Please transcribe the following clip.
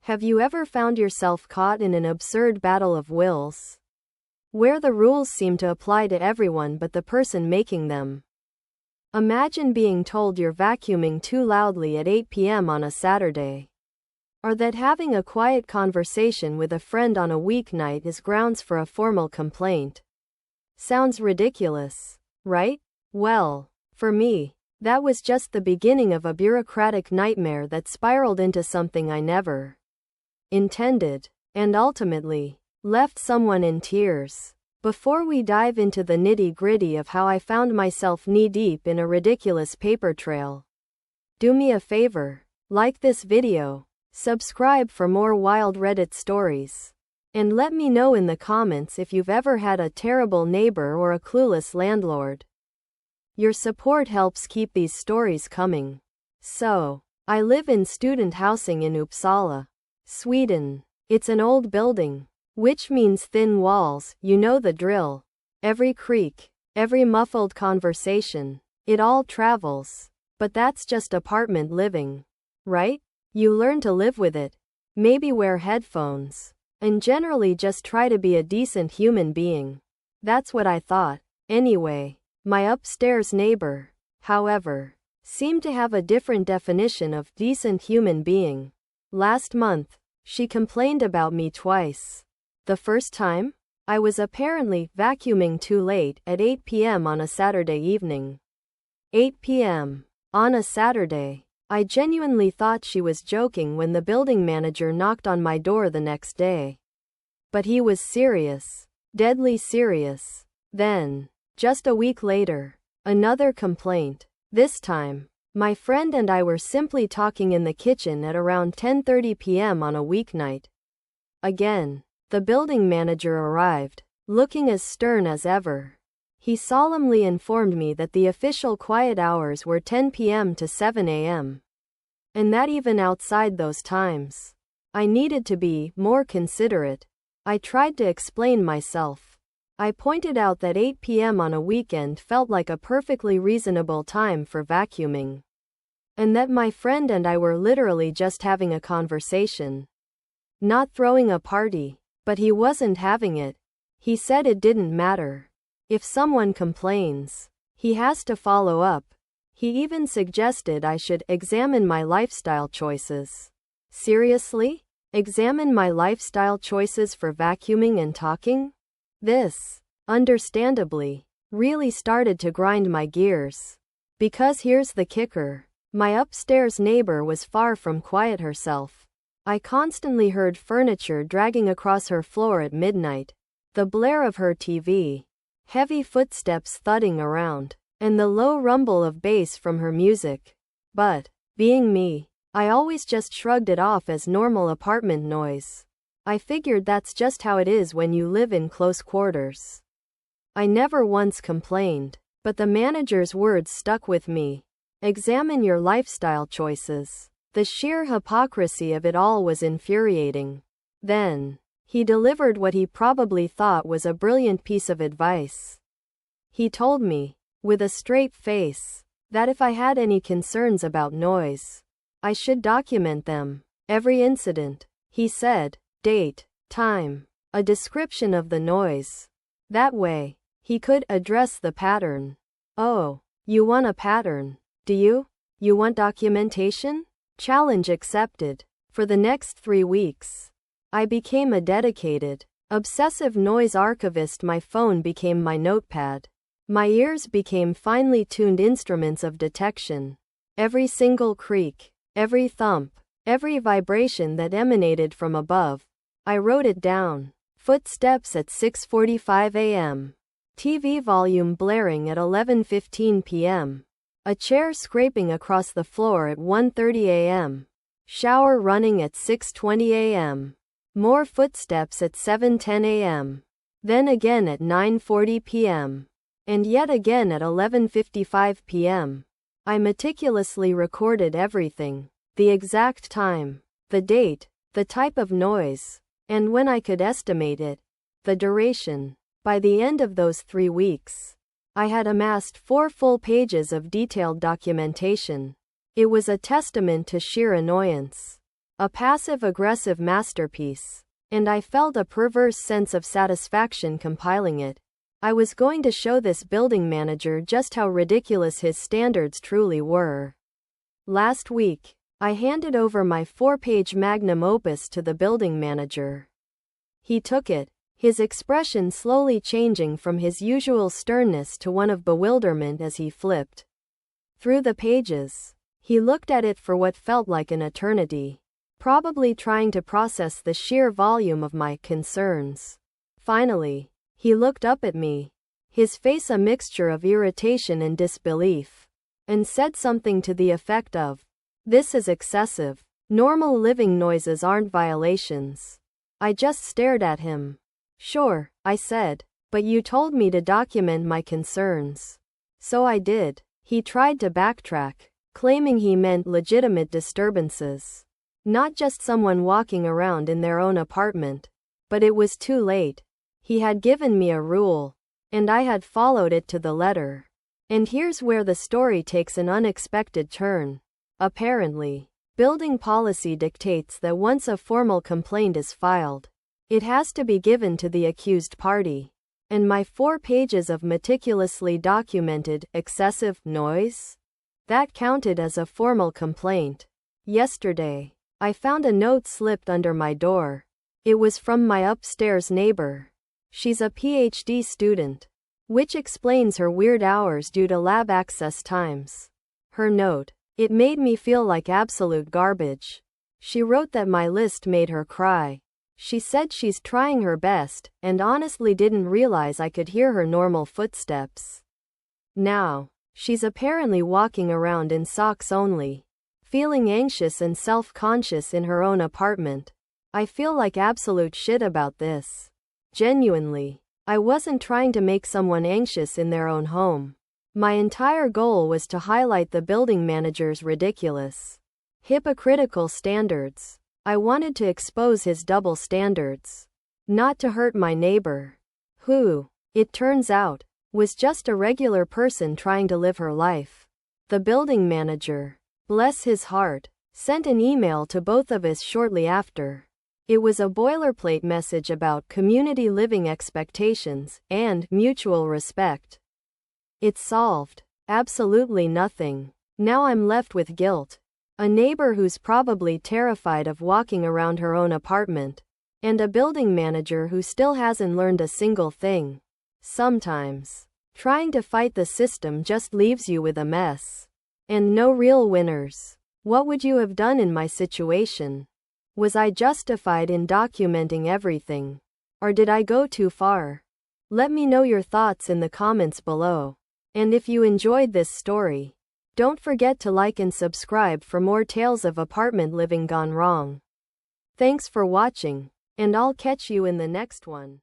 Have you ever found yourself caught in an absurd battle of wills, where the rules seem to apply to everyone but the person making them? Imagine being told you're vacuuming too loudly at 8 p.m. on a Saturday, or that having a quiet conversation with a friend on a weeknight is grounds for a formal complaint. Sounds ridiculous, right? Well, for me, that was just the beginning of a bureaucratic nightmare that spiraled into something I never intended, and ultimately left someone in tears. Before we dive into the nitty-gritty of how I found myself knee-deep in a ridiculous paper trail, do me a favor, like this video, subscribe for more wild Reddit stories, and let me know in the comments if you've ever had a terrible neighbor or a clueless landlord. Your support helps keep these stories coming. So, I live in student housing in Uppsala, Sweden. It's an old building, which means thin walls, you know the drill. Every creak, every muffled conversation, it all travels. But that's just apartment living, right? You learn to live with it, maybe wear headphones, and generally just try to be a decent human being. That's what I thought. Anyway, my upstairs neighbor, however, seemed to have a different definition of decent human being. Last month, she complained about me twice. The first time, I was apparently vacuuming too late at 8 p.m. on a Saturday evening. 8 p.m. on a Saturday. I genuinely thought she was joking when the building manager knocked on my door the next day. But he was serious. Deadly serious. Then, just a week later, another complaint. This time, my friend and I were simply talking in the kitchen at around 10:30 p.m. on a weeknight. Again, the building manager arrived, looking as stern as ever. He solemnly informed me that the official quiet hours were 10 p.m. to 7 a.m. and that even outside those times, I needed to be more considerate. I tried to explain myself. I pointed out that 8 p.m. on a weekend felt like a perfectly reasonable time for vacuuming, and that my friend and I were literally just having a conversation, not throwing a party. But he wasn't having it. He said it didn't matter. If someone complains, he has to follow up. He even suggested I should examine my lifestyle choices. Seriously? Examine my lifestyle choices for vacuuming and talking? This, understandably, really started to grind my gears. Because here's the kicker. My upstairs neighbor was far from quiet herself. I constantly heard furniture dragging across her floor at midnight, the blare of her TV, heavy footsteps thudding around, and the low rumble of bass from her music. But, being me, I always just shrugged it off as normal apartment noise. I figured that's just how it is when you live in close quarters. I never once complained, but the manager's words stuck with me. Examine your lifestyle choices. The sheer hypocrisy of it all was infuriating. Then, he delivered what he probably thought was a brilliant piece of advice. He told me, with a straight face, that if I had any concerns about noise, I should document them. Every incident, he said, date, time, a description of the noise. That way, he could address the pattern. Oh, you want a pattern, do you? You want documentation? Challenge accepted. For the next 3 weeks, I became a dedicated, obsessive noise archivist. My phone became my notepad. My ears became finely tuned instruments of detection. Every single creak, every thump, every vibration that emanated from above, I wrote it down. Footsteps at 6:45 a.m. TV volume blaring at 11:15 p.m. A chair scraping across the floor at 1:30 a.m. Shower running at 6:20 a.m. More footsteps at 7:10 a.m. Then again at 9:40 p.m. And yet again at 11:55 p.m. I meticulously recorded everything. The exact time, the date, the type of noise, and when I could estimate it, the duration. By the end of those 3 weeks, I had amassed 4 full pages of detailed documentation. It was a testament to sheer annoyance. A passive-aggressive masterpiece. And I felt a perverse sense of satisfaction compiling it. I was going to show this building manager just how ridiculous his standards truly were. Last week, I handed over my 4-page magnum opus to the building manager. He took it, his expression slowly changing from his usual sternness to one of bewilderment as he flipped through the pages. He looked at it for what felt like an eternity, probably trying to process the sheer volume of my concerns. Finally, he looked up at me, his face a mixture of irritation and disbelief, and said something to the effect of, "This is excessive. Normal living noises aren't violations." I just stared at him. "Sure," I said, "but you told me to document my concerns." "So I did." He tried to backtrack, claiming he meant legitimate disturbances, not just someone walking around in their own apartment. But it was too late. He had given me a rule, and I had followed it to the letter. And here's where the story takes an unexpected turn. Apparently, building policy dictates that once a formal complaint is filed, it has to be given to the accused party. And my 4 pages of meticulously documented excessive noise? That counted as a formal complaint. Yesterday, I found a note slipped under my door. It was from my upstairs neighbor. She's a PhD student, which explains her weird hours due to lab access times. Her note, it made me feel like absolute garbage. She wrote that my list made her cry. She said she's trying her best, and honestly didn't realize I could hear her normal footsteps. Now, she's apparently walking around in socks only, feeling anxious and self-conscious in her own apartment. I feel like absolute shit about this. Genuinely, I wasn't trying to make someone anxious in their own home. My entire goal was to highlight the building manager's ridiculous, hypocritical standards. I wanted to expose his double standards, not to hurt my neighbor, who, it turns out, was just a regular person trying to live her life. The building manager, bless his heart, sent an email to both of us shortly after. It was a boilerplate message about community living expectations and mutual respect. It solved absolutely nothing. Now I'm left with guilt. A neighbor who's probably terrified of walking around her own apartment, and a building manager who still hasn't learned a single thing. Sometimes, trying to fight the system just leaves you with a mess. And no real winners. What would you have done in my situation? Was I justified in documenting everything? Or did I go too far? Let me know your thoughts in the comments below. And if you enjoyed this story, don't forget to like and subscribe for more tales of apartment living gone wrong. Thanks for watching, and I'll catch you in the next one.